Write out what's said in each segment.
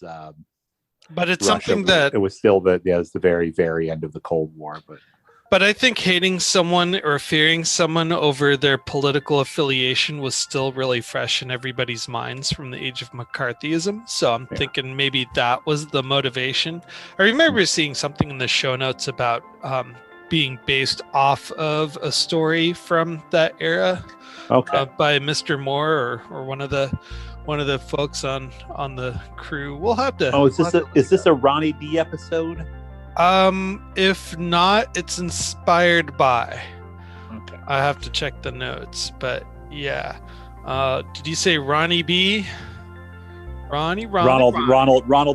But it's Russia. something that It was still it's the very, very end of the Cold War. But I think hating someone or fearing someone over their political affiliation was still really fresh in everybody's minds from the age of McCarthyism. So I'm thinking maybe that was the motivation. I remember seeing something in the show notes about being based off of a story from that era by Mr. Moore or one of the folks on the crew. We'll have to. Oh, is this a Ronnie B episode? If not, it's inspired by. Okay. I have to check the notes, but yeah. Did you say Ronnie B? Ronald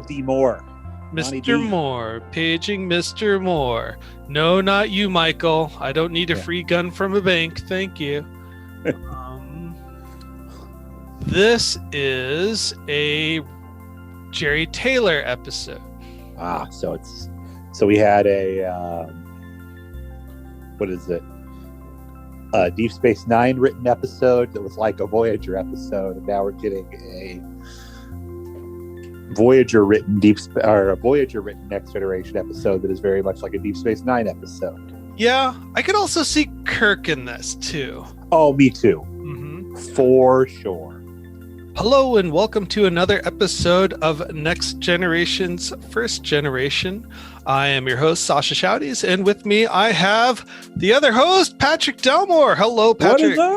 D. Moore. Mr. Moore, paging Mr. Moore. No, not you, Michael. I don't need a free gun from a bank. Thank you. This is a Jerry Taylor episode. So we had a what is it? A Deep Space Nine written episode that was like a Voyager episode, and now we're getting a Voyager written Next Generation episode that is very much like a Deep Space Nine episode. Yeah, I could also see Kirk in this too. Oh, me too. Mm-hmm. For sure. Hello and welcome to another episode of Next Generation's First Generation. I am your host, Sascha Chowdies, and with me I have the other host, Patrick Delmore. Hello, Patrick. What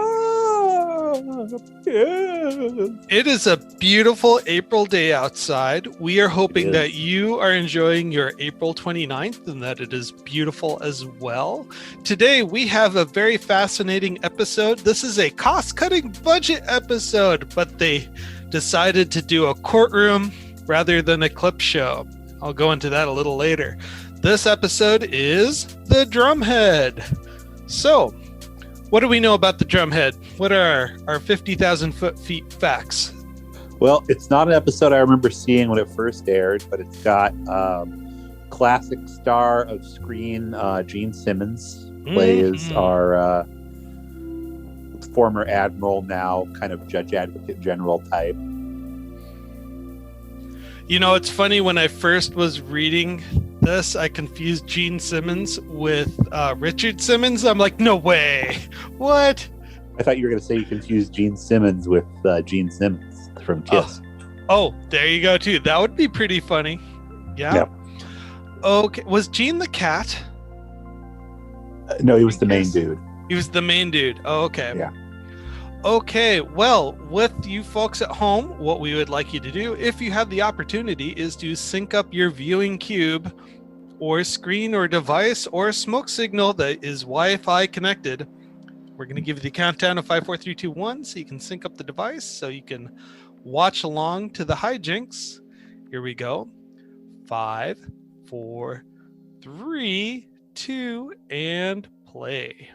is up? Yes. It is a beautiful April day outside. We are hoping that you are enjoying your April 29th and that it is beautiful as well. Today we have a very fascinating episode. This is a cost-cutting budget episode, but they decided to do a courtroom rather than a clip show. I'll go into that a little later. This episode is the Drumhead. So, what do we know about the Drumhead? What are our 50,000 feet facts? Well, it's not an episode I remember seeing when it first aired, but it's got classic star of screen Gene Simmons plays our former admiral, now kind of judge advocate general type. You know, it's funny, when I first was reading this, I confused Gene Simmons with Richard Simmons. I'm like, no way. What? I thought you were going to say you confused Gene Simmons with Gene Simmons from Kiss. Oh, there you go, too. That would be pretty funny. Yeah. Yep. Okay. Was Gene the cat? No, he was the main dude. He was the main dude. Oh, okay. Yeah. Okay, well, with you folks at home, what we would like you to do, if you have the opportunity, is to sync up your viewing cube or screen or device or smoke signal that is Wi-Fi connected. We're going to give you the countdown of 5, 4, 3, 2, 1, so you can sync up the device, so you can watch along to the hijinks. Here we go. 5, 4, 3, 2, and play.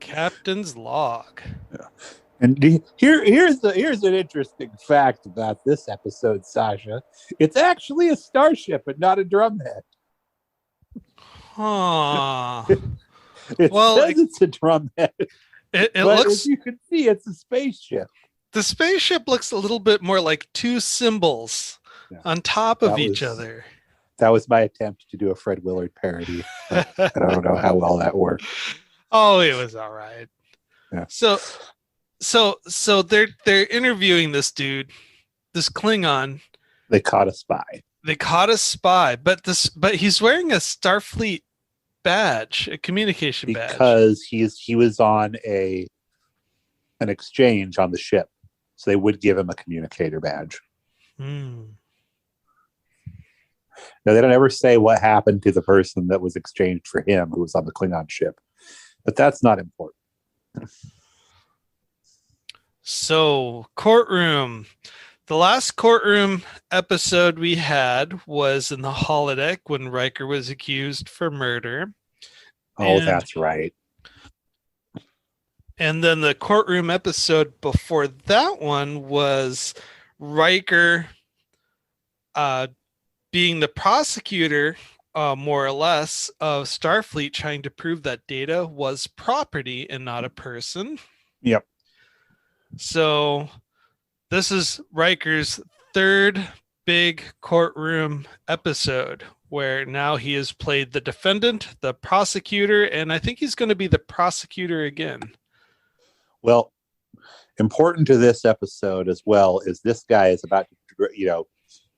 Captain's log. Yeah. And here's an interesting fact about this episode, Sascha. It's actually a starship and not a drumhead. Huh. It says it's a drumhead. It but looks, as you can see, it's a spaceship. The spaceship looks a little bit more like two symbols on top of each other. That was my attempt to do a Fred Willard parody. I don't know how well that worked. Oh, it was all right. Yeah. So they're interviewing this dude, this Klingon. They caught a spy. But he's wearing a Starfleet badge, a communication badge. Because he was on an exchange on the ship. So they would give him a communicator badge. Hmm. Now, they don't ever say what happened to the person that was exchanged for him who was on the Klingon ship. But that's not important. So, courtroom. The last courtroom episode we had was in the holodeck when Riker was accused for murder. That's right. And then the courtroom episode before that one was Riker being the prosecutor, more or less, of Starfleet, trying to prove that Data was property and not a person. Yep. So this is Riker's third big courtroom episode where now he has played the defendant, the prosecutor, and I think he's going to be the prosecutor again. Well, important to this episode as well is this guy is about to,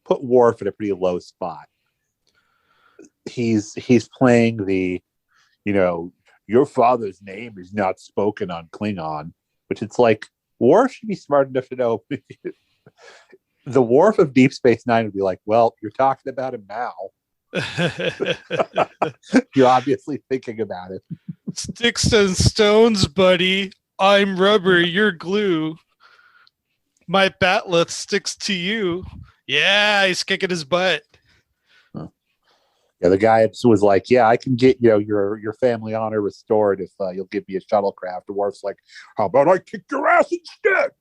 put Worf in a pretty low spot. He's playing the, your father's name is not spoken on Klingon, which it's like Worf should be smart enough to know. The Worf of Deep Space Nine would be like, well, you're talking about him now. You're obviously thinking about it. Sticks and stones, buddy. I'm rubber, you're glue. My batleth sticks to you. Yeah, he's kicking his butt. Yeah, the guy was like, yeah, I can get your family honor restored if you'll give me a shuttlecraft. The Worf's like, how about I kick your ass instead?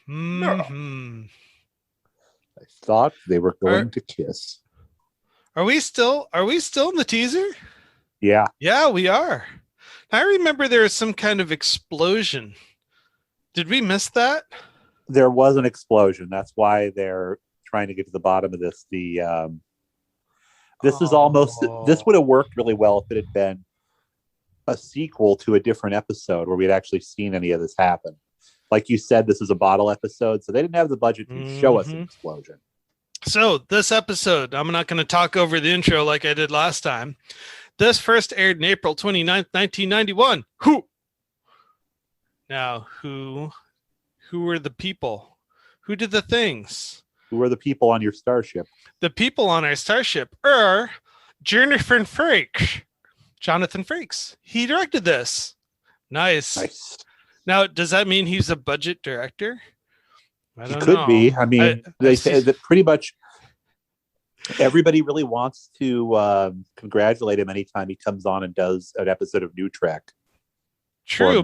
Mm-hmm. I thought they were going to kiss. Are we still in the teaser? Yeah. Yeah, we are. I remember there was some kind of explosion. Did we miss that? There was an explosion. That's why they're trying to get to the bottom of this. This would have worked really well if it had been a sequel to a different episode where we'd actually seen any of this happen. Like you said, this is a bottle episode, so they didn't have the budget to show us an explosion. So this episode, I'm not going to talk over the intro like I did last time. This first aired in April 29th, 1991. Now, who were the people? Who did the things? Who were the people on your starship? The people on our starship are Jonathan Frakes. He directed this. Nice. Now, does that mean he's a budget director? I don't know. He could be. I mean, they say that pretty much everybody really wants to congratulate him anytime he comes on and does an episode of New Trek. True,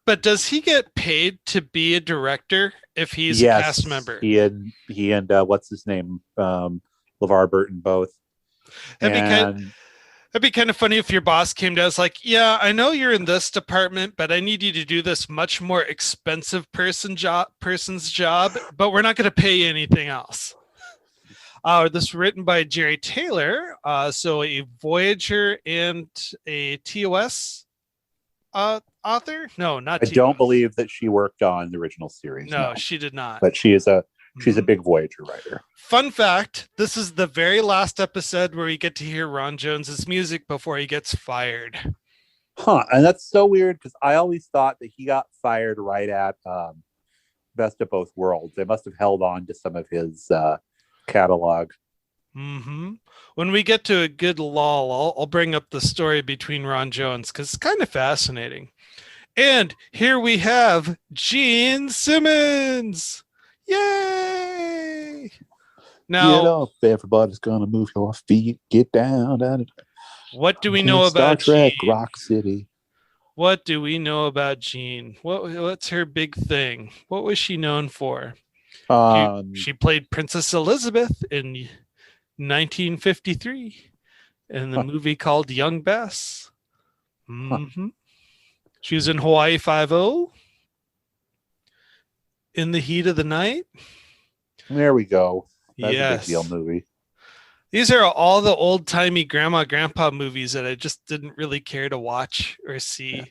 but does he get paid to be a director if he's a cast member? He and what's his name? LeVar Burton both. That'd be kind of funny if your boss came down and was like, yeah, I know you're in this department, but I need you to do this much more expensive person's job, but we're not going to pay you anything else. This was written by Jerry Taylor, so a Voyager and a TOS author? No, not TOS. I don't believe that she worked on the original series. No, she did not. But she's a big Voyager writer. Fun fact, this is the very last episode where we get to hear Ron Jones's music before he gets fired. And that's so weird because I always thought that he got fired right at Best of Both Worlds. They must have held on to some of his catalog. When we get to a good lull, I'll bring up the story between Ron Jones because it's kind of fascinating. And here we have Gene Simmons. Yay! Now, get up, everybody's gonna move your feet. Get down. What do we know about Star Trek, Jean? Rock City? What do we know about Jean? What's her big thing? What was she known for? She played Princess Elizabeth in 1953 in the movie called Young Bess. She was in Hawaii Five-0. In the Heat of the Night. There we go. That's a big deal movie. These are all the old-timey grandpa movies that I just didn't really care to watch or see.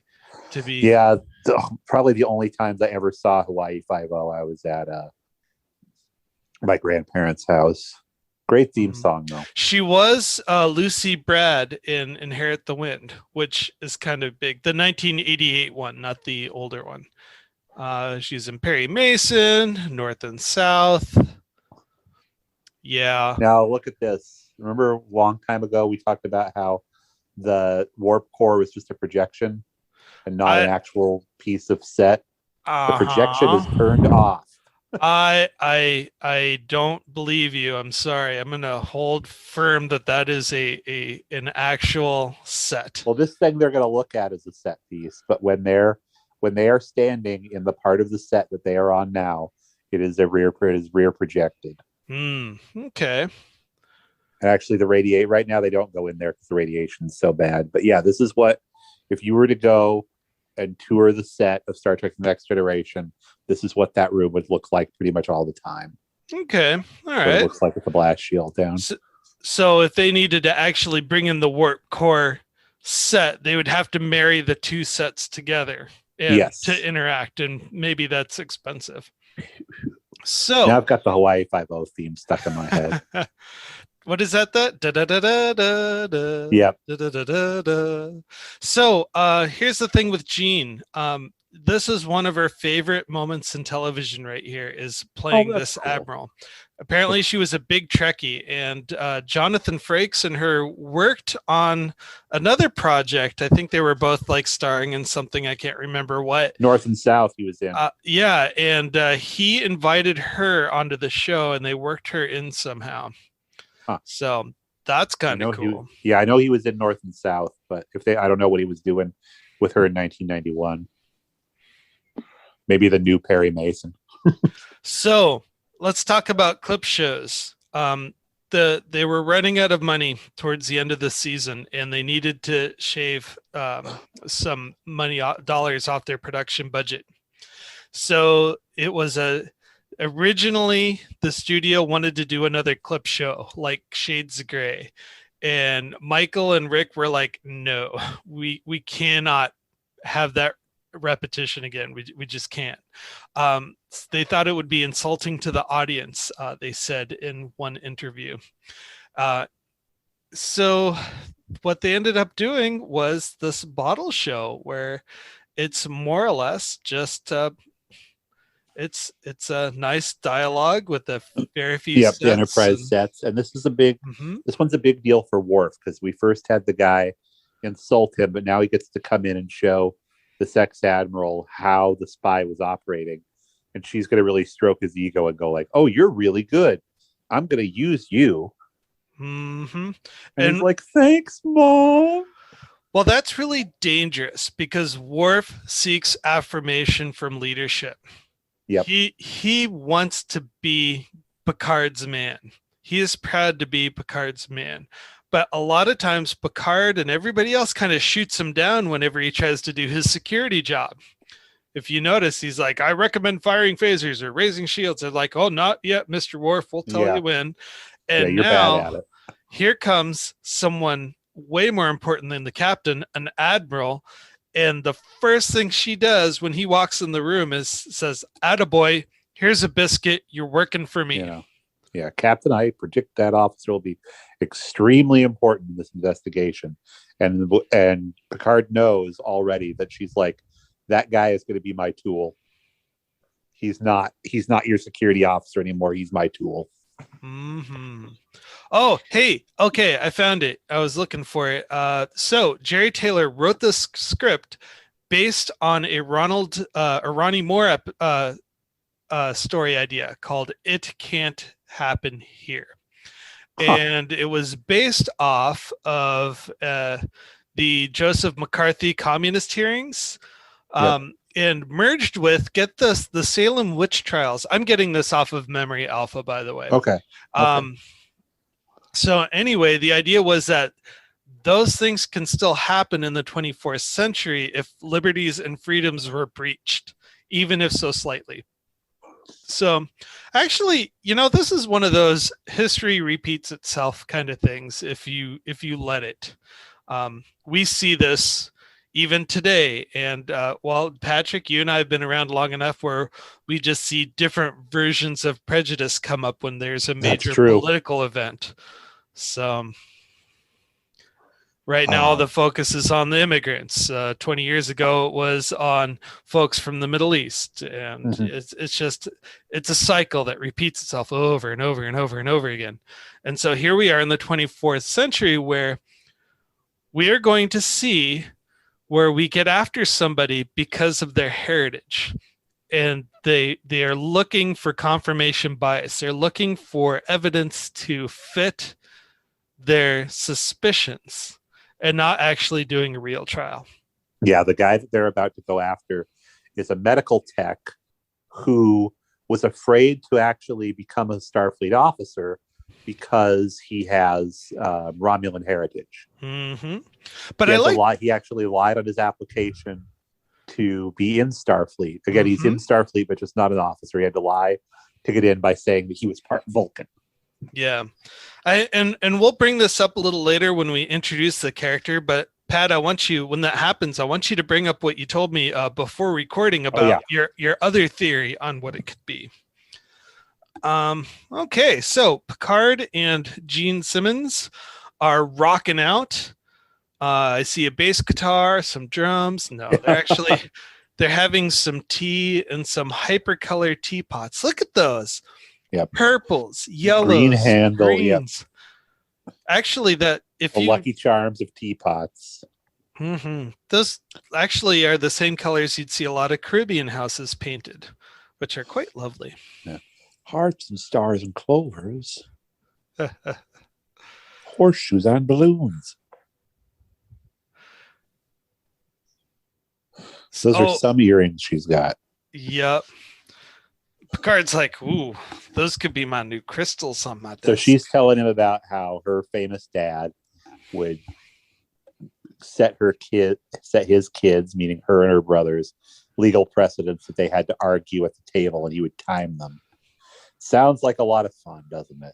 Probably the only times I ever saw Hawaii Five-0, I was at my grandparents' house. Great theme song, though. She was Lucy Brad in Inherit the Wind, which is kind of big. The 1988 one, not the older one. She's in Perry Mason, North and South. Yeah. Now look at this. Remember a long time ago we talked about how the warp core was just a projection and not an actual piece of set. The projection is turned off. I don't believe you. I'm sorry. I'm gonna hold firm that is an actual set. Well, this thing they're gonna look at is a set piece, but when they are standing in the part of the set that they are on now, it is rear projected. Okay. And actually, right now they don't go in there because the radiation is so bad. But yeah, this is what, if you were to go and tour the set of Star Trek: The Next Generation, this is what that room would look like pretty much all the time. Okay. All What it right. looks like with the blast shield down. So if they needed to actually bring in the warp core set, they would have to marry the two sets together and Yes. to interact, and maybe that's expensive. Now So I've got the Hawaii 5-0 theme stuck in my head. what is that? Da, da, da, da, da, da, Yep. da, da, da, da, da. So here's the thing with Jean. This is one of her favorite moments in television right here, is playing this cool. admiral. Apparently she was a big Trekkie, and Jonathan Frakes and her worked on another project. I think they were both like starring in something. I can't remember what. North and South he was in. Yeah, and he invited her onto the show, and they worked her in somehow. Huh. So that's kind of cool. I know he was in North and South, but I don't know what he was doing with her in 1991. Maybe the new Perry Mason. So let's talk about clip shows. They were running out of money towards the end of the season, and they needed to shave some dollars off their production budget. So it was originally the studio wanted to do another clip show like Shades of Grey, and Michael and Rick were like, no, we cannot have that repetition again. We just can't. They thought it would be insulting to the audience, they said in one interview. So what they ended up doing was this bottle show, where it's more or less just it's a nice dialogue with a very few sets. The Enterprise sets. And this is this one's a big deal for Worf, because we first had the guy insult him, but now he gets to come in and show the sex admiral how the spy was operating, and she's going to really stroke his ego and go like, oh, you're really good, I'm going to use you. And he's like, thanks, Mom. Well, that's really dangerous, because Worf seeks affirmation from leadership. Yep. He wants to be Picard's man. He is proud to be Picard's man. But a lot of times Picard and everybody else kind of shoots him down whenever he tries to do his security job. If you notice, he's like, I recommend firing phasers or raising shields. They're like, oh, not yet, Mr. Worf. We'll tell you when. And you're now bad at it. Here comes someone way more important than the captain, an admiral. And the first thing she does when he walks in the room says, attaboy, here's a biscuit. You're working for me. Yeah, Captain, I predict that officer will be extremely important in this investigation. And Picard knows already that she's like, that guy is going to be my tool. He's not your security officer anymore. He's my tool. Mm-hmm. Oh, hey, okay, I found it. I was looking for it. So Jerry Taylor wrote this script based on a Ronnie Moore story idea called "It Can't Happen Here," and it was based off of the Joseph McCarthy communist hearings. And merged with, get this, the Salem witch trials. I'm getting this off of Memory Alpha, by the way. Okay. So anyway, the idea was that those things can still happen in the 24th century if liberties and freedoms were breached, even if so slightly. So actually, this is one of those history repeats itself kind of things if you let it. We see this even today. And Patrick, you and I have been around long enough where we just see different versions of prejudice come up when there's a major political event. So right now the focus is on the immigrants. 20 years ago, it was on folks from the Middle East. And it's a cycle that repeats itself over and over and over and over again. And so here we are in the 24th century, where we are going to see where we get after somebody because of their heritage, and they are looking for confirmation bias. They're looking for evidence to fit their suspicions and not actually doing a real trial. Yeah, the guy that they're about to go after is a medical tech who was afraid to actually become a Starfleet officer because he has Romulan heritage. Mm-hmm. But he actually lied on his application to be in Starfleet. Again, he's in Starfleet, but just not an officer. He had to lie to get in by saying that he was part Vulcan. Yeah. And we'll bring this up a little later when we introduce the character, but Pat, I want you, when that happens, I want you to bring up what you told me before recording about your other theory on what it could be. Okay, so Picard and Gene Simmons are rocking out. I see a bass guitar, some drums. No, they're having some tea and some hypercolor teapots. Look at those. Yep. Purples, yellows, green handle, greens. Yep. Actually, that if the you Lucky Charms of teapots. Mm-hmm. Those actually are the same colors you'd see a lot of Caribbean houses painted, which are quite lovely. Yeah. Hearts and stars and clovers. Horseshoes on balloons. Those are some earrings she's got. Yep. Picard's like, ooh, those could be my new crystals on my desk. So she's telling him about how her famous dad would set his kids, meaning her and her brothers, legal precedents that they had to argue at the table, and he would time them. Sounds like a lot of fun, doesn't it?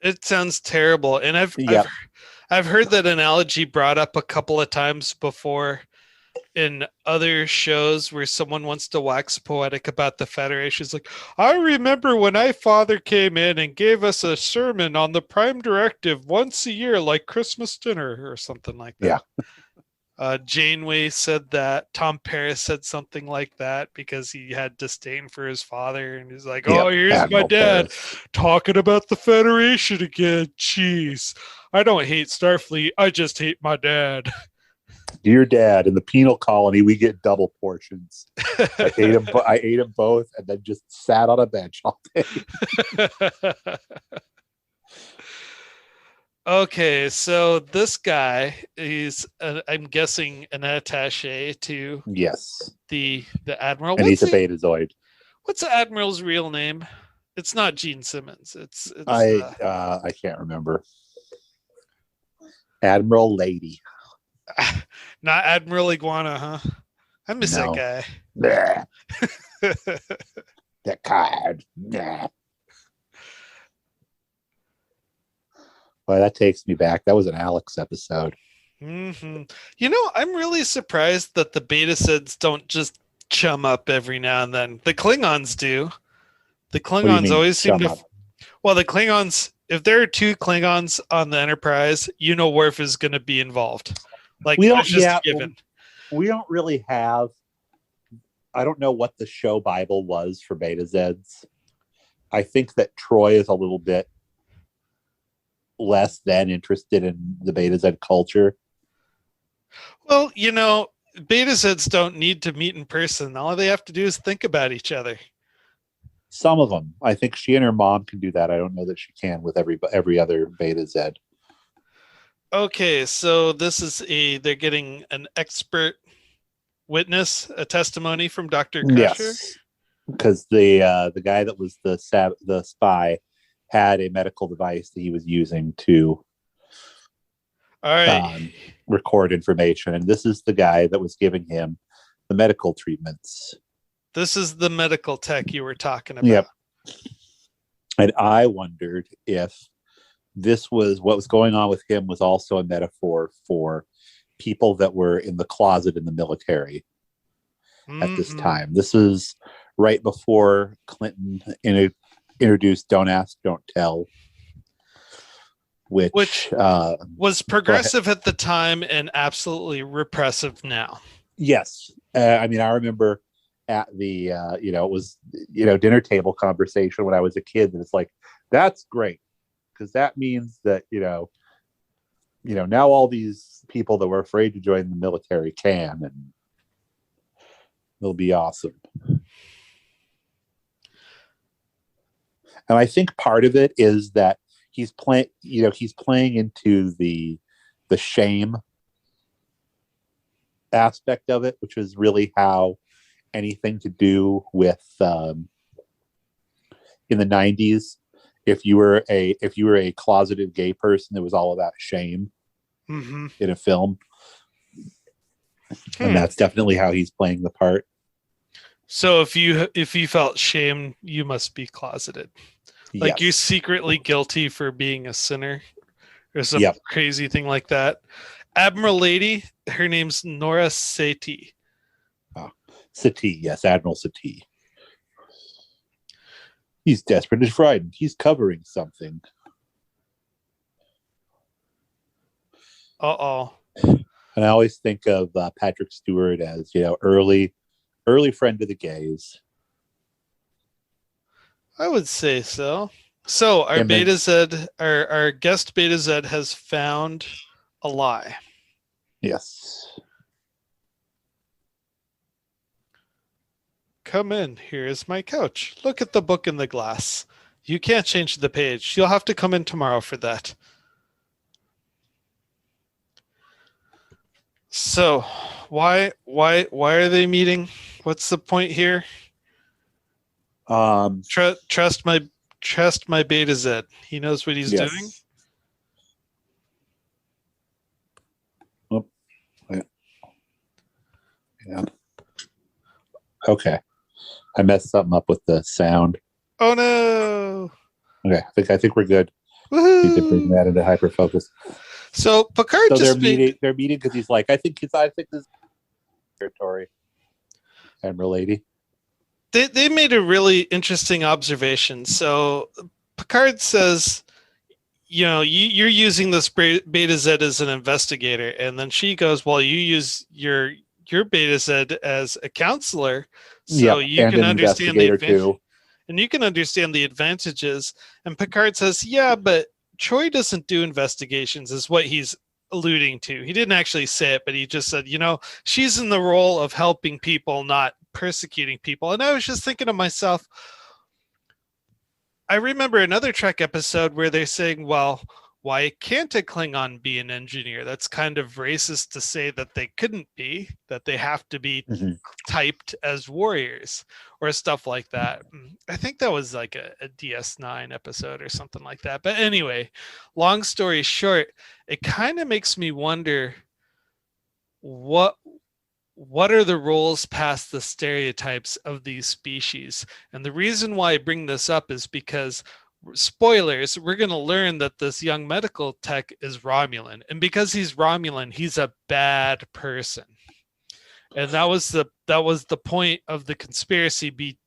It sounds terrible. And I've heard that analogy brought up a couple of times before in other shows where someone wants to wax poetic about the Federation. It's like, I remember when my father came in and gave us a sermon on the Prime Directive once a year, like Christmas dinner or something like that. Yeah. Janeway said that. Tom Paris said something like that because he had disdain for his father. And he's like, oh, here's Admiral my dad Paris talking about the Federation again. Jeez, I don't hate Starfleet. I just hate my dad. Dear Dad, in the penal colony, we get double portions. I ate them both and then just sat on a bench all day. Okay, so this guy is, I'm guessing, an attaché to the Admiral. And he's a Betazoid. What's the Admiral's real name? It's not Gene Simmons. It's I can't remember. Admiral Lady. Not Admiral Iguana, huh? I miss that guy. That card. Nah. Well, that takes me back. That was an Alex episode. Mm-hmm. You know, I'm really surprised that the Betacids don't just chum up every now and then. The Klingons do. The Klingons always seem to. Well, the Klingons, if there are two Klingons on the Enterprise, you know Worf is going to be involved. Like, we don't, just given. We don't really have. I don't know what the show Bible was for Betazids. I think that Troy is a little bit less than interested in the Betazid culture. Well, you know, Betazids don't need to meet in person. All they have to do is think about each other. Some of them. I think she and her mom can do that. I don't know that she can with every other Betazid. Okay, so this is they're getting an expert witness, a testimony from Dr. Crusher. Yes, because the guy that was the spy had a medical device that he was using to record information, and this is the guy that was giving him the medical treatments. This is the medical tech you were talking about. Yep. And I wondered if this was what was going on with him was also a metaphor for people that were in the closet in the military at this time. This is right before Clinton introduced Don't Ask, Don't Tell, which was progressive at the time and absolutely repressive now. Yes. I mean, I remember at the, it was, dinner table conversation when I was a kid, and it's like, that's great. Because that means that, now all these people that were afraid to join the military can, and it'll be awesome. And I think part of it is that he's playing into the shame aspect of it, which is really how anything to do with in the 90s. If you were a closeted gay person, it was all about shame in a film. And that's definitely how he's playing the part. So if you felt shame, you must be closeted. Like you're Yes. secretly guilty for being a sinner or some Yep. crazy thing like that. Admiral Lady, her name's Nora Satie. Satie, yes, Admiral Satie. He's desperate and frightened. He's covering something. Uh-oh. And I always think of Patrick Stewart as, early friend of the gays. I would say so. So our Him and Beta Z, our guest Beta Z has found a lie. yes. Come in. Here is my couch. Look at the book in the glass. You can't change the page. You'll have to come in tomorrow for that. So, why are they meeting? What's the point here? Trust my Beta Z. He knows what he's doing. Oh, yeah. Okay. I messed something up with the sound. Oh no. Okay, I think we're good. Woohoo! You can bring that into hyperfocus. So Picard they're meeting because he's like, I think this is territory. Admiral Lady. They made a really interesting observation. So Picard says, you're using this Beta Z as an investigator, and then she goes, well, you use your Beta Z as a counselor, so you can understand the advantage, and you can understand the advantages. And Picard says, yeah, but Troy doesn't do investigations, is what he's alluding to. He didn't actually say it, but he just said, she's in the role of helping people, not persecuting people. And I was just thinking to myself, I remember another Trek episode where they're saying, well, why can't a Klingon be an engineer? That's kind of racist to say that they couldn't be, that they have to be typed as warriors or stuff like that. I think that was like a DS9 episode or something like that. But anyway, long story short, it kind of makes me wonder what are the roles past the stereotypes of these species? And the reason why I bring this up is because, spoilers, we're going to learn that this young medical tech is Romulan. And because he's Romulan, he's a bad person. And that was the point of the conspiracy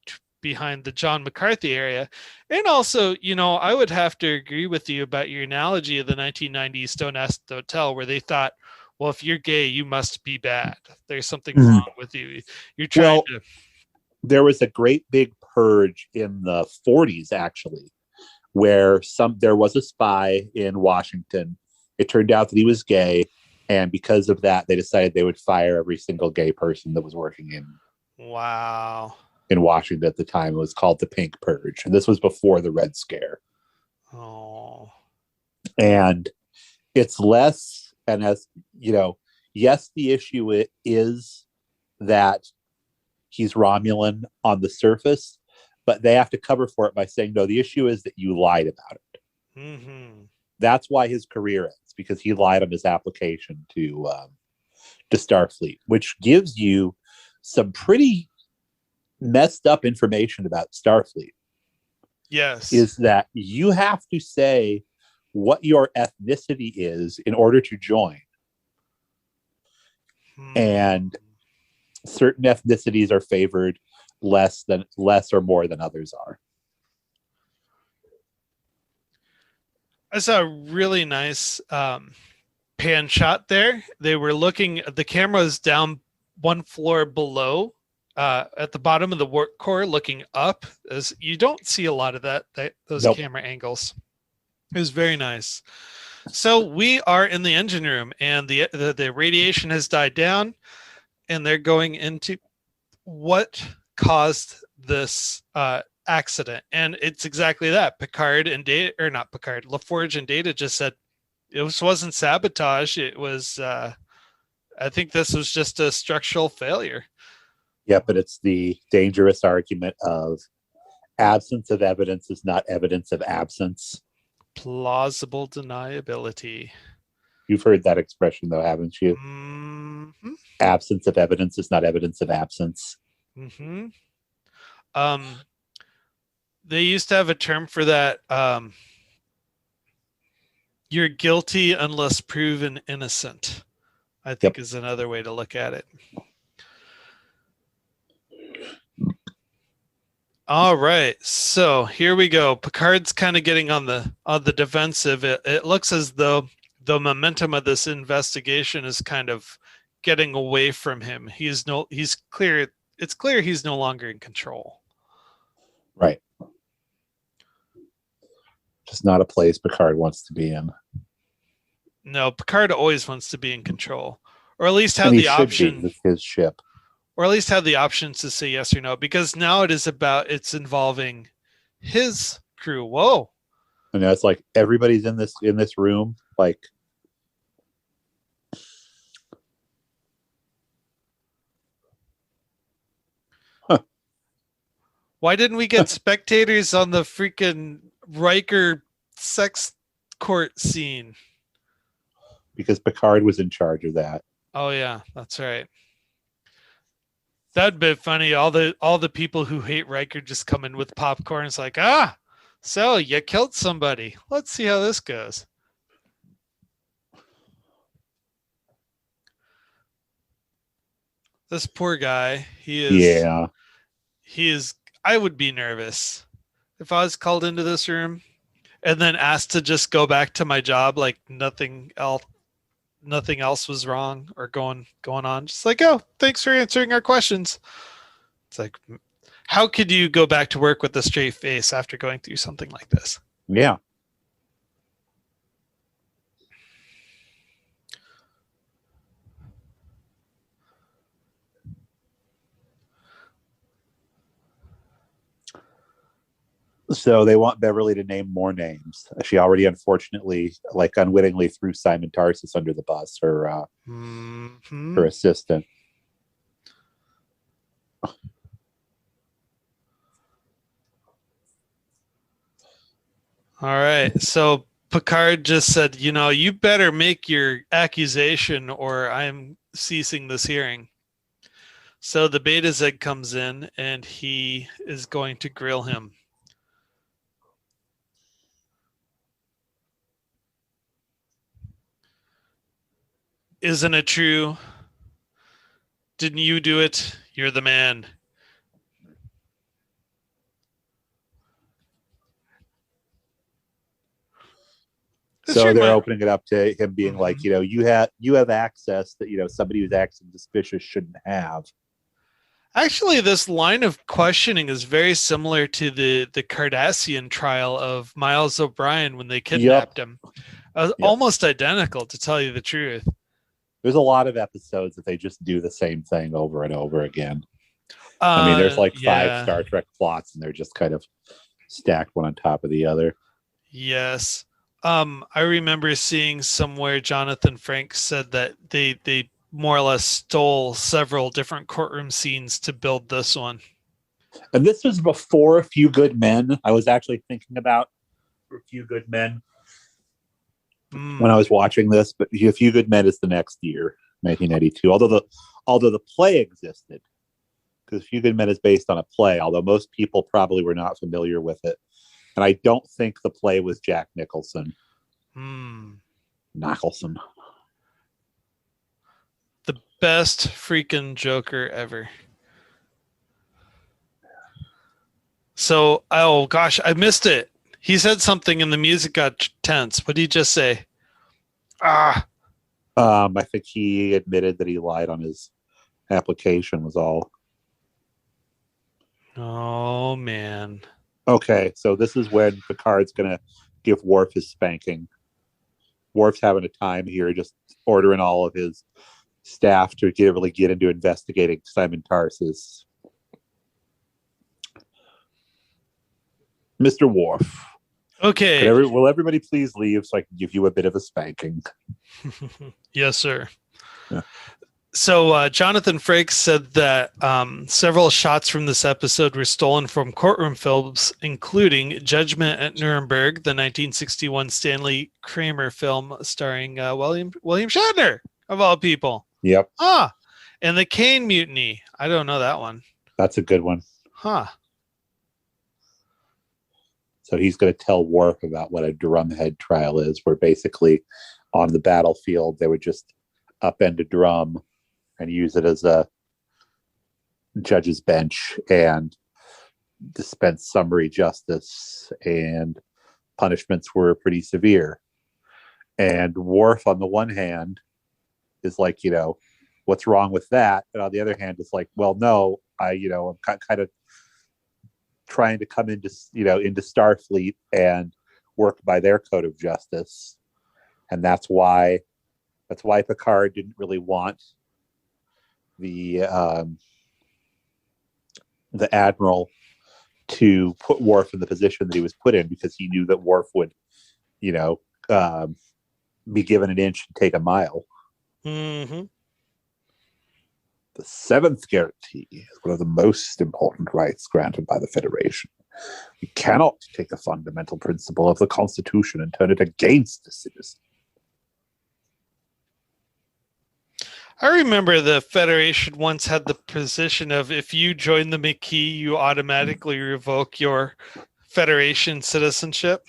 behind the John McCarthy area. And also, I would have to agree with you about your analogy of the 1990s Don't Ask, Don't Tell, where they thought, well, if you're gay, you must be bad. There's something wrong with you. You're trying to. There was a great big purge in the 40s, actually, where there was a spy in Washington. It turned out that he was gay, and because of that, they decided they would fire every single gay person that was working in Washington at the time. It was called the Pink Purge, and this was before the Red Scare. Oh. And it's less. And as yes, the issue is that he's Romulan on the surface, but they have to cover for it by saying, no, the issue is that you lied about it. Mm-hmm. That's why his career ends, because he lied on his application to Starfleet, which gives you some pretty messed up information about Starfleet. Yes. Is that you have to say what your ethnicity is in order to join. And certain ethnicities are favored less or more than others are. I saw a really nice pan shot there. They were looking, the camera's down one floor below, at the bottom of the work core, looking up. As you don't see a lot of those camera angles. It was very nice. So we are in the engine room, and the radiation has died down, and they're going into what caused this accident. And it's exactly that. Picard and Data, or not Picard, LaForge and Data just said it wasn't sabotage. It was, I think this was just a structural failure. Yeah, but it's the dangerous argument of absence of evidence is not evidence of absence. Plausible deniability. You've heard that expression, though, haven't you? Mm-hmm. Absence of evidence is not evidence of absence. Mm-hmm. They used to have a term for that. You're guilty unless proven innocent, I think is another way to look at it. All right, so here we go. Picard's kind of getting on the defensive. It looks as though the momentum of this investigation is kind of getting away from him. He's clear. It's clear he's no longer in control. Right. Just not a place Picard wants to be in. No, Picard always wants to be in control, or at least have the option. With his ship. Or at least have the options to say yes or no, because now it's involving his crew. Whoa. And it's like everybody's in this room. Like, why didn't we get spectators on the freaking Riker sex court scene? Because Picard was in charge of that. Oh yeah, that's right. That'd be funny. All the people who hate Riker just come in with popcorn. It's like, so you killed somebody. Let's see how this goes. This poor guy. He is. I would be nervous if I was called into this room and then asked to just go back to my job like nothing else was wrong or going on. Just like, oh, thanks for answering our questions. It's like, how could you go back to work with a straight face after going through something like this? Yeah. So they want Beverly to name more names. She already, unfortunately, like unwittingly, threw Simon Tarsis under the bus, her assistant. All right. So Picard just said, you better make your accusation or I'm ceasing this hearing. So the Betazeg comes in and he is going to grill him. Isn't it true? Didn't you do it? You're the man. So they're opening it up to him being like, you have access that, somebody who's acting suspicious shouldn't have. Actually, this line of questioning is very similar to the Cardassian trial of Miles O'Brien when they kidnapped him. Almost identical, to tell you the truth. There's a lot of episodes that they just do the same thing over and over again. I mean, there's like 5 Star Trek plots, and they're just kind of stacked one on top of the other. Yes. I remember seeing somewhere Jonathan Frakes said that they more or less stole several different courtroom scenes to build this one. And this was before A Few Good Men. I was actually thinking about A Few Good Men when I was watching this, but A Few Good Men is the next year, 1992. Although the play existed, because A Few Good Men is based on a play, although most people probably were not familiar with it. And I don't think the play was Jack Nicholson. Nicholson. The best freaking Joker ever. So, oh gosh, I missed it. He said something and the music got tense. What did he just say? I think he admitted that he lied on his application was all. Oh, man. Okay, so this is when Picard's going to give Worf his spanking. Worf's having a time here, just ordering all of his staff to really get into investigating Simon Tarsis. Mr. Worf. Okay. Will everybody please leave so I can give you a bit of a spanking? Yes, sir. Yeah. So Jonathan Frakes said that several shots from this episode were stolen from courtroom films, including Judgment at Nuremberg, the 1961 Stanley Kramer film starring William Shatner, of all people. Yep. And the Caine Mutiny. I don't know that one. That's a good one. Huh. So he's going to tell Worf about what a drumhead trial is, where basically on the battlefield they would just upend a drum and use it as a judge's bench and dispense summary justice, and punishments were pretty severe. And Worf, on the one hand, is like, what's wrong with that? And on the other hand, it's like, well, no, I'm kind of trying to come into Starfleet and work by their code of justice, and that's why Picard didn't really want the admiral to put Worf in the position that he was put in, because he knew that Worf would, be given an inch and take a mile. Mm-hmm. The seventh guarantee is one of the most important rights granted by the Federation. You cannot take a fundamental principle of the Constitution and turn it against a citizen. I remember the Federation once had the position of, if you join the Maquis, you automatically revoke your Federation citizenship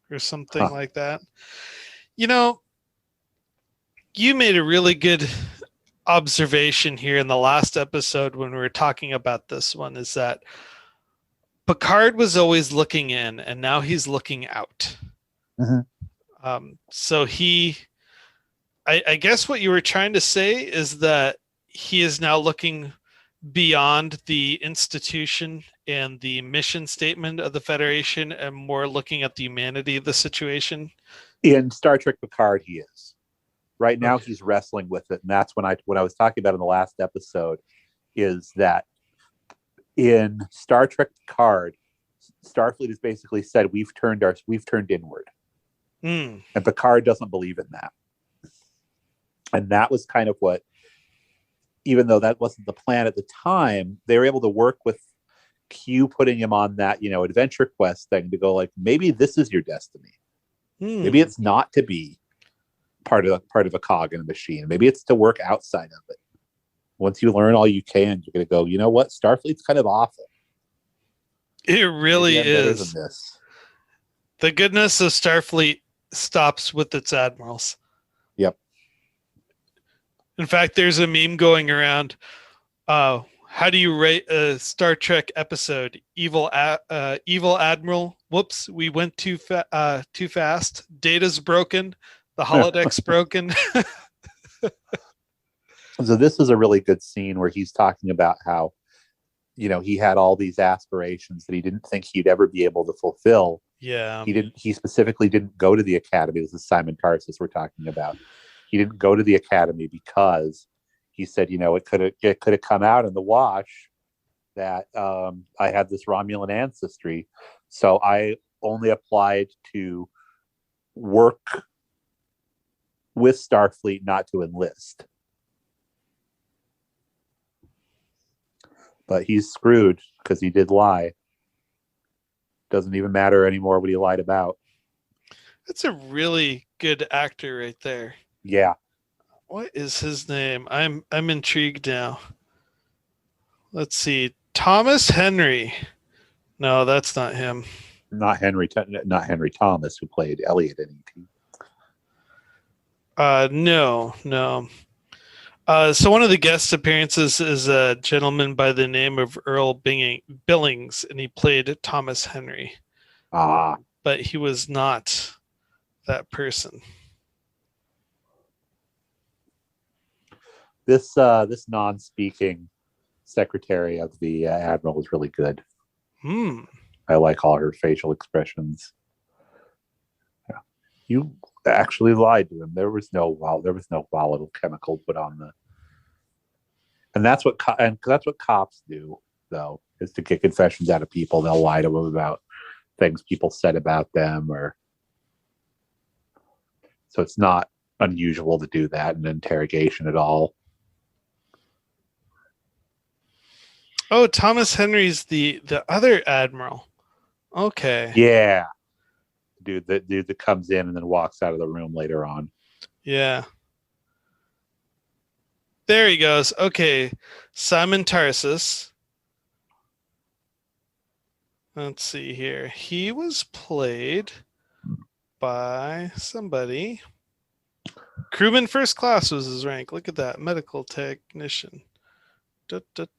or something like that. You made a really good observation here in the last episode when we were talking about this one, is that Picard was always looking in and now he's looking out. Mm-hmm. So I guess what you were trying to say is that he is now looking beyond the institution and the mission statement of the Federation and more looking at the humanity of the situation. In Star Trek Picard, he is. Right now, he's wrestling with it, and that's what I was talking about in the last episode, is that in Star Trek Picard, Starfleet has basically said we've turned inward, and Picard doesn't believe in that. And that was kind of what, even though that wasn't the plan at the time, they were able to work with Q putting him on that adventure quest thing to go like, maybe this is your destiny. Maybe it's not to be part of a cog in a machine. Maybe it's to work outside of it. Once you learn all you can, you're going to go, you know what? Starfleet's kind of awful. It really is. The goodness of Starfleet stops with its admirals. Yep. In fact, there's a meme going around. How do you rate a Star Trek episode? Evil Admiral. Whoops, we went too fast. Data's broken. The holodeck's broken. So this is a really good scene where he's talking about how, he had all these aspirations that he didn't think he'd ever be able to fulfill. Yeah. He specifically didn't go to the academy. This is Simon Tarsus we're talking about. He didn't go to the academy because he said, it could have come out in the wash that I had this Romulan ancestry. So I only applied to work with Starfleet, not to enlist. But he's screwed because he did lie. Doesn't even matter anymore what he lied about. That's a really good actor right there. Yeah. What is his name? I'm intrigued now. Let's see. Thomas Henry. No, that's not him. Not Henry Thomas, who played Elliot in E.T. No. So one of the guest appearances is a gentleman by the name of Earl Billings, and he played Thomas Henry. But he was not that person. This non-speaking secretary of the admiral is really good. I like all her facial expressions. Yeah. You actually lied to him. There was no volatile chemical put on the. And that's what cops do, though, is to get confessions out of people. They'll lie to them about things people said about them, so it's not unusual to do that in an interrogation at all. Oh, Thomas Henry's the other admiral. Okay. Yeah. Dude that comes in and then walks out of the room later on. Yeah. There he goes. Okay. Simon Tarsus. Let's see here. He was played by somebody. Crewman first class was his rank. Look at that. Medical technician. Circus.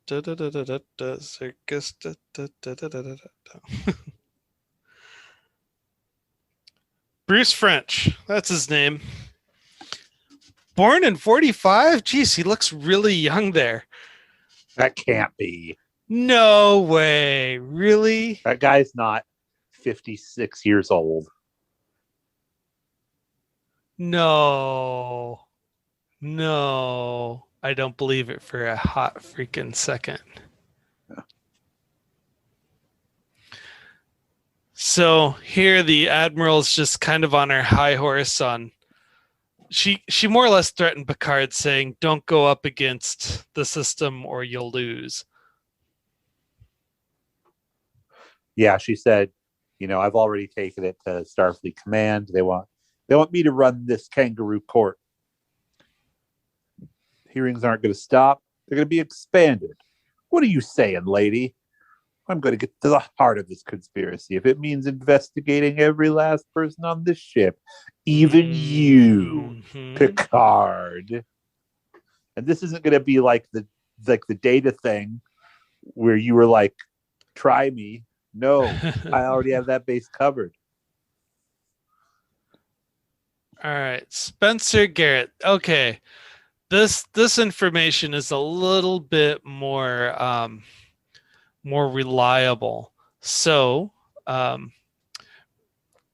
Bruce French. That's his name. Born in 45? Geez, he looks really young there. That can't be. No way. Really? That guy's not 56 years old. No. I don't believe it for a hot freaking second. Yeah. So here the Admiral's just kind of on her high horse on... She more or less threatened Picard saying, don't go up against the system or you'll lose. Yeah, she said, I've already taken it to Starfleet Command. They want me to run this kangaroo court. Hearings aren't going to stop. They're going to be expanded. What are you saying, lady? I'm going to get to the heart of this conspiracy. If it means investigating every last person on this ship, even you, Picard. And this isn't going to be like the Data thing where you were like, try me. No, I already have that base covered. All right, Spencer Garrett. Okay, this information is a little bit more reliable. So the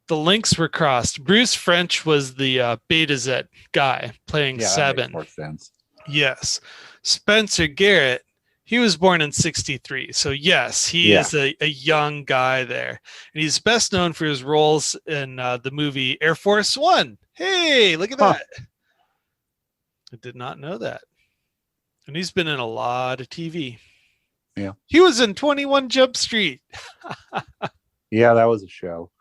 links were crossed. Bruce French was the Beta Z guy playing Sabin. That makes more sense. Yes, Spencer Garrett. He was born in 1963. So yes, he is a young guy there. And he's best known for his roles in the movie Air Force One. Hey, look at that. I did not know that. And he's been in a lot of TV. Yeah. He was in 21 Jump Street. Yeah, that was a show.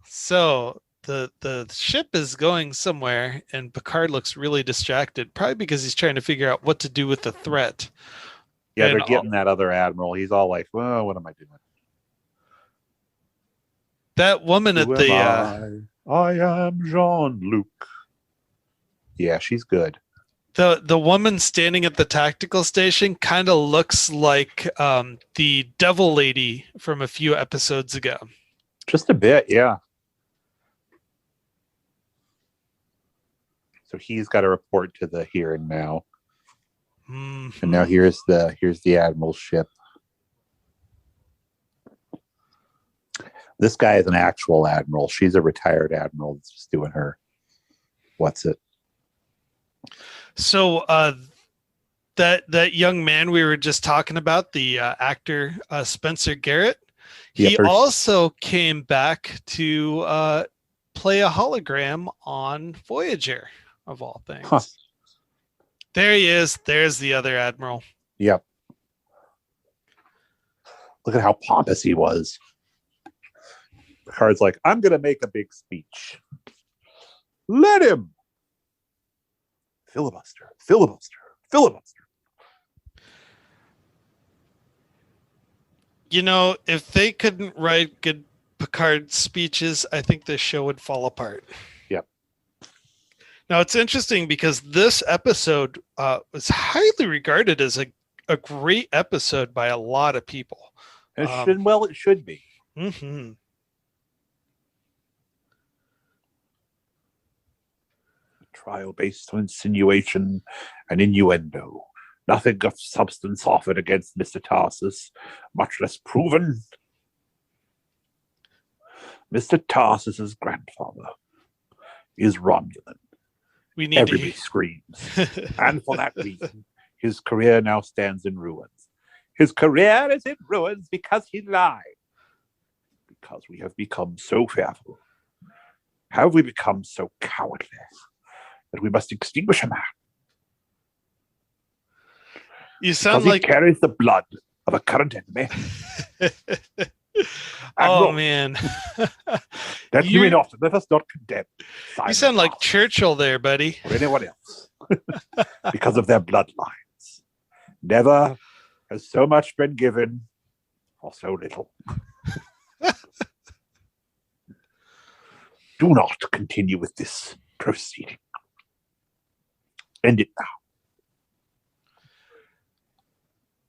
So the ship is going somewhere, and Picard looks really distracted, probably because he's trying to figure out what to do with the threat. Yeah, they're getting that other admiral. He's all like, well, what am I doing? That woman at the... I am Jean-Luc. Yeah, she's good. The woman standing at the tactical station kind of looks like the devil lady from a few episodes ago. Just a bit, yeah. So he's got to report to the hearing now. Mm-hmm. And now here's the admiral's ship. This guy is an actual admiral. She's a retired admiral that's just doing her what's it. So that young man we were just talking about, the actor Spencer Garrett, he also came back to play a hologram on Voyager, of all things. Huh. There he is. There's the other admiral. Yep. Look at how pompous he was. Picard's like, I'm going to make a big speech. Let him. Filibuster, filibuster, filibuster. If they couldn't write good Picard speeches, I think this show would fall apart. Yep. Now, it's interesting because this episode was highly regarded as a great episode by a lot of people. It should be. Mm-hmm. Trial based on insinuation and innuendo. Nothing of substance offered against Mr. Tarsus, much less proven. Mr. Tarsus's grandfather is Romulan. Everybody screams. And for that reason, his career now stands in ruins. His career is in ruins because he lied. Because we have become so fearful. Have we become so cowardly that we must extinguish a man? You sound like he carries the blood of a current enemy. Oh man! Let us not condemn. You sound like Churchill there, buddy. Or anyone else, because of their bloodlines. Never has so much been given for so little. Do not continue with this proceeding. End it now.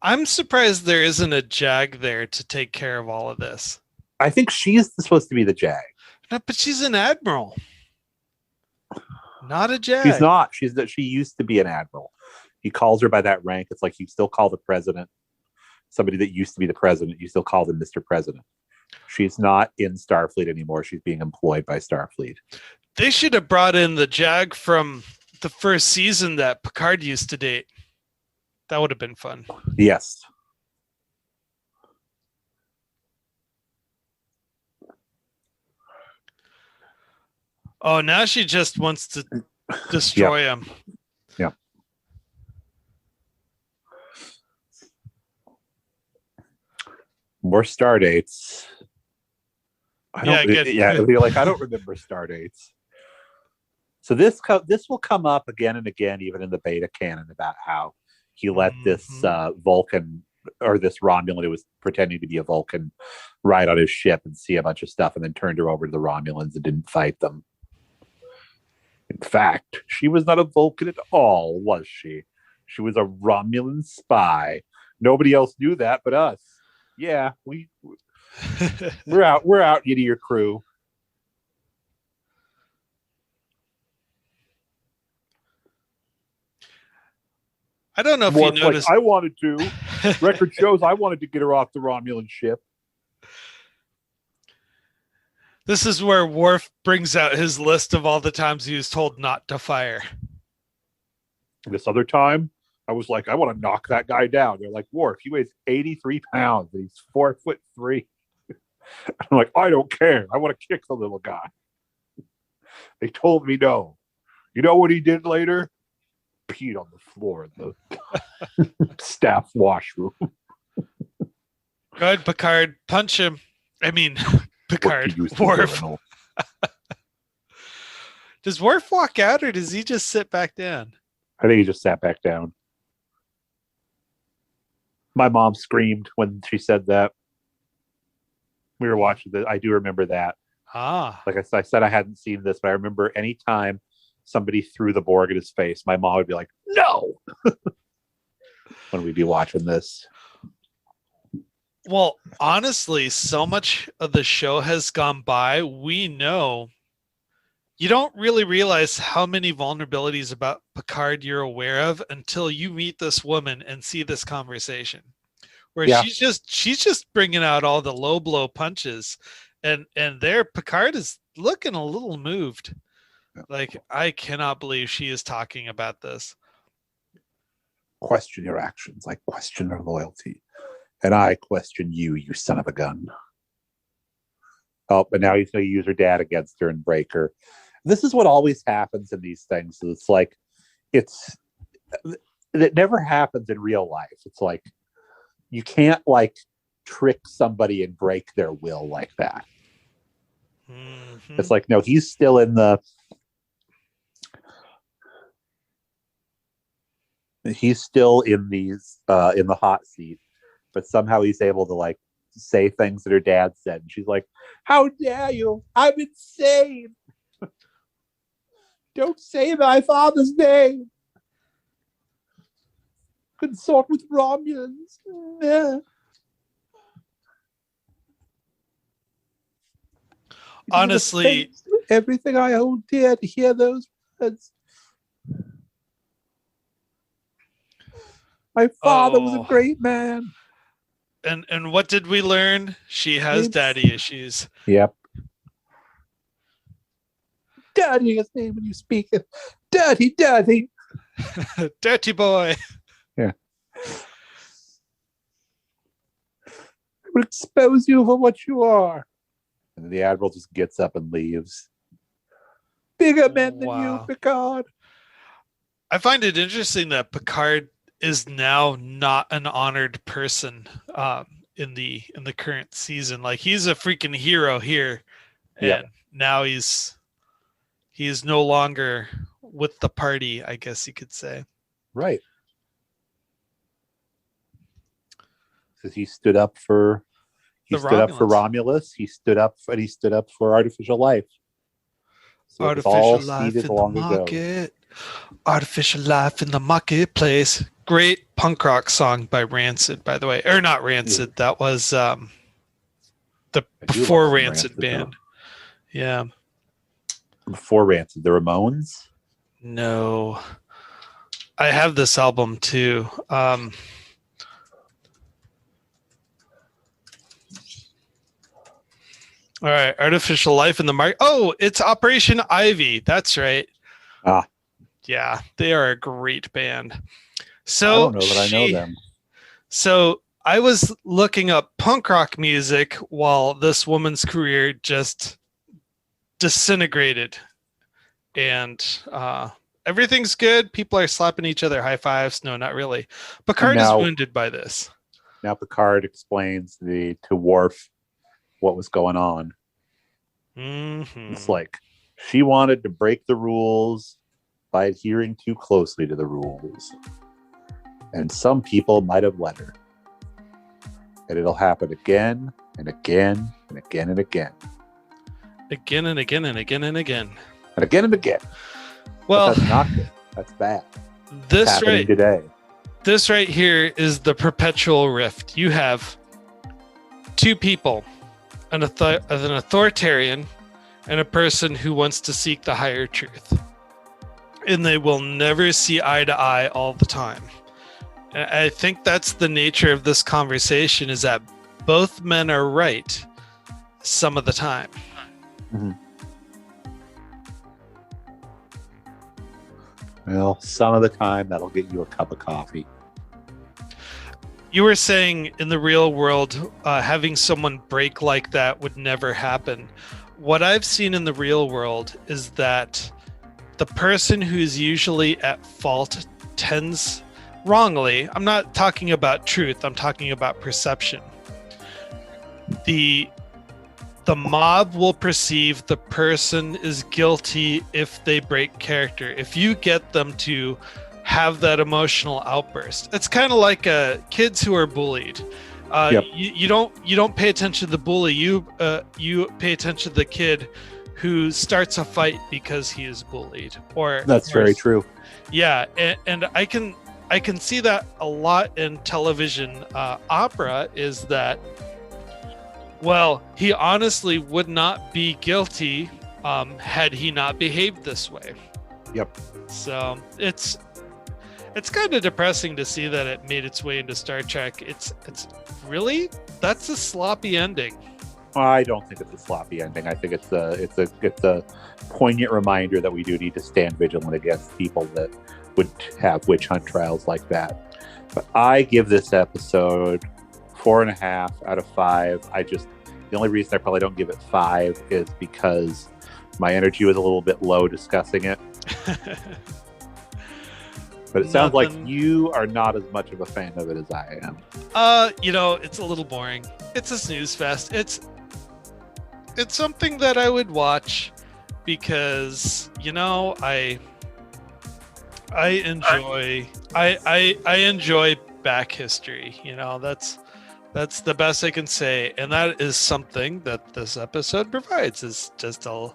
I'm surprised there isn't a JAG there to take care of all of this. I think she's supposed to be the JAG. No, but she's an admiral, not a JAG. She's not. She used to be an admiral. He calls her by that rank. It's like you still call the president, somebody that used to be the president, you still call them Mr. President. She's not in Starfleet anymore. She's being employed by Starfleet. They should have brought in the JAG from the first season that Picard used to date. That would have been fun. Yes. Oh, now she just wants to destroy him. Yeah. More star dates. I don't remember star dates. So this will come up again and again, even in the beta canon, about how he let this Vulcan or this Romulan who was pretending to be a Vulcan ride on his ship and see a bunch of stuff, and then turned her over to the Romulans and didn't fight them. In fact, she was not a Vulcan at all, was she? She was a Romulan spy. Nobody else knew that but us. Yeah, we're out, you to your crew. I don't know if you noticed. I wanted to. Record shows I wanted to get her off the Romulan ship. This is where Worf brings out his list of all the times he was told not to fire. This other time, I was like, I want to knock that guy down. They're like, Worf, he weighs 83 pounds and he's 4'3". I'm like, I don't care. I want to kick the little guy. They told me no. You know what he did later? Peed on the floor in the staff washroom. Go ahead, Picard. Punch him. I mean, Picard. Worf. Does Worf walk out or does he just sit back down? I think he just sat back down. My mom screamed when she said that. We were watching this. I do remember that. Like I said, I hadn't seen this, but I remember any time somebody threw the Borg at his face, my mom would be like, no! When we'd be watching this. Well, honestly, so much of the show has gone by. We know you don't really realize how many vulnerabilities about Picard you're aware of until you meet this woman and see this conversation where she's just bringing out all the low blow punches, and there Picard is looking a little moved. Like, I cannot believe she is talking about this. Question your actions. I question your loyalty. And I question you, you son of a gun. Oh, but now he's going to use her dad against her and break her. This is what always happens in these things. It's like, it never happens in real life. It's like, you can't like trick somebody and break their will like that. Mm-hmm. It's like, no, he's still in the hot seat, but somehow he's able to like say things that her dad said, and she's like, how dare you, I'm insane. Don't say my father's name. Consort with Romulans. Yeah. Honestly, everything I hold dear to hear those words. My father was a great man. And what did we learn? She has daddy issues. Yep. Daddy is name when you speak it. Daddy. Dirty boy. Yeah. I will expose you for what you are. And the Admiral just gets up and leaves. Bigger men than you, Picard. I find it interesting that Picard is now not an honored person in the current season. Like, he's a freaking hero here, and now he's no longer with the party, I guess you could say. Right. Because he stood up for He stood up for Romulus. He stood up for artificial life. So artificial life in the market. Artificial life in the marketplace. Great punk rock song by Rancid, by the way. Or not Rancid. That was the before Rancid band. Though. Yeah. Before Rancid. The Ramones? No. I have this album too. All right, Artificial Life in the Market. Oh, it's Operation Ivy. That's right. Ah. Yeah, they are a great band. So I don't know that I know them. So I was looking up punk rock music while this woman's career just disintegrated. And everything's good. People are slapping each other high fives. No, not really. Picard is wounded by this. Now Picard explains to Worf what was going on. Mm-hmm. It's like she wanted to break the rules by adhering too closely to the rules. And some people might have let her. And it'll happen again and again and again and again. Again and again and again and again. And again and again. Well, but that's not good. That's bad. This right today. This right here is the perpetual rift. You have two people, an authoritarian and a person who wants to seek the higher truth. And they will never see eye to eye all the time. And I think that's the nature of this conversation, is that both men are right some of the time. Mm-hmm. Well, some of the time that'll get you a cup of coffee. You were saying in the real world, having someone break like that would never happen. What I've seen in the real world is that the person who's usually at fault tends wrongly. I'm not talking about truth. I'm talking about perception. The mob will perceive the person is guilty if they break character. If you get them to have that emotional outburst, it's kind of like kids who are bullied. Yep. You don't pay attention to the bully. You pay attention to the kid who starts a fight because he is bullied. That's very true. Yeah, and I can see that a lot in television opera. Is that, well, he honestly would not be guilty had he not behaved this way. Yep. So it's kind of depressing to see that it made its way into Star Trek. It's really, that's a sloppy ending. I don't think it's a sloppy ending. I think it's a poignant reminder that we do need to stand vigilant against people that would have witch hunt trials like that. But I give this episode 4.5 out of 5. The only reason I probably don't give it 5 is because my energy was a little bit low discussing it. But it sounds like you are not as much of a fan of it as I am. It's a little boring. It's a snooze fest. It's something that I would watch because, I enjoy back history. That's the best I can say, and that is something that this episode provides, is just a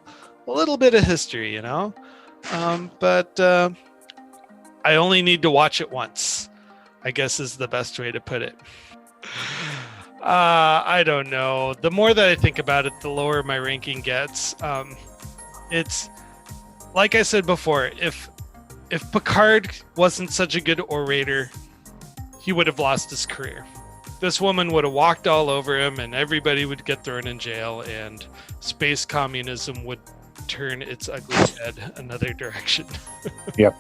little bit of history, but I only need to watch it once, I guess is the best way to put it. I don't know. The more that I think about it, the lower my ranking gets. It's like I said before, if Picard wasn't such a good orator, he would have lost his career. This woman would have walked all over him and everybody would get thrown in jail, and space communism would turn its ugly head another direction. Yep.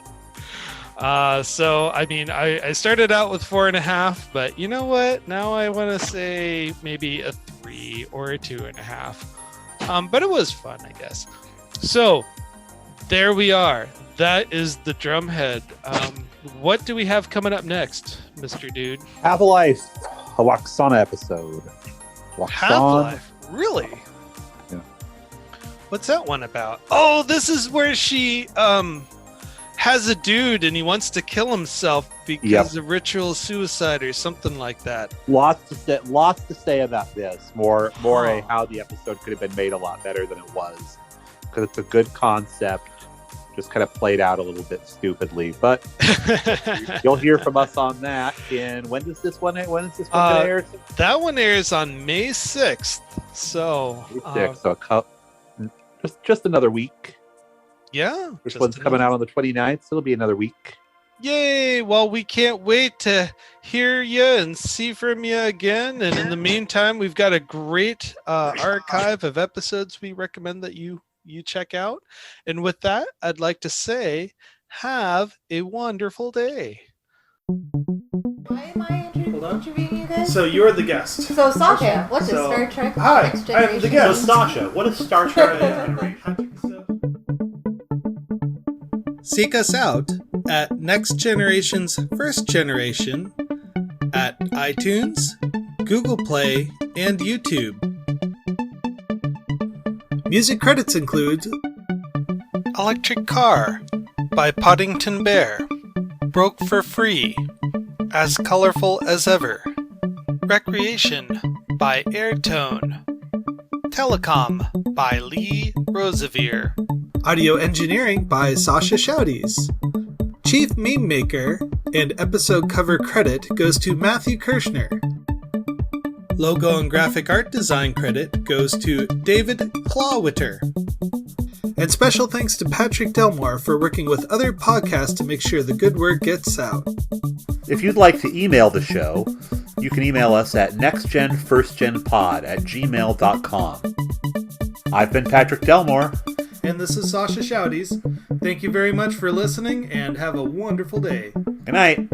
So, I started out with 4.5, but you know what? Now I want to say maybe a 3 or a 2.5. But it was fun, I guess. So, there we are. That is the Drumhead. What do we have coming up next, Mr. Dude? Half-Life, a Waxana episode. Half-Life? Really? Yeah. What's that one about? Oh, this is where she has a dude and he wants to kill himself, because of ritual suicide or something like that. Lots to say about this. More how the episode could have been made a lot better than it was, because it's a good concept, just kind of played out a little bit stupidly. But you'll hear from us on that. And when is this one going to air? That one airs on May 6th. So just another week. Yeah. This one's coming out on the 29th, so it'll be another week. Yay! Well, we can't wait to hear you and see from you again. And in the meantime, we've got a great archive of episodes we recommend that you check out. And with that, I'd like to say, have a wonderful day. Why am I interviewing you guys? So you're the guest. So Sascha, what is Star Trek? Hi, Next Generation? I'm the guest. So Sascha, what is Star Trek? Seek us out at Next Generation's First Generation at iTunes, Google Play, and YouTube. Music credits include Electric Car by Poddington Bear, Broke for Free, As Colorful as Ever, Recreation by Airtone, Telecom by Lee Rosevere, Audio engineering by Sascha Shouties. Chief Meme Maker and episode cover credit goes to Matthew Kirschner. Logo and graphic art design credit goes to David Clawwitter. And special thanks to Patrick Delmore for working with other podcasts to make sure the good word gets out. If you'd like to email the show, you can email us at nextgenfirstgenpod@gmail.com. I've been Patrick Delmore. And this is Sascha Shouties. Thank you very much for listening and have a wonderful day. Good night.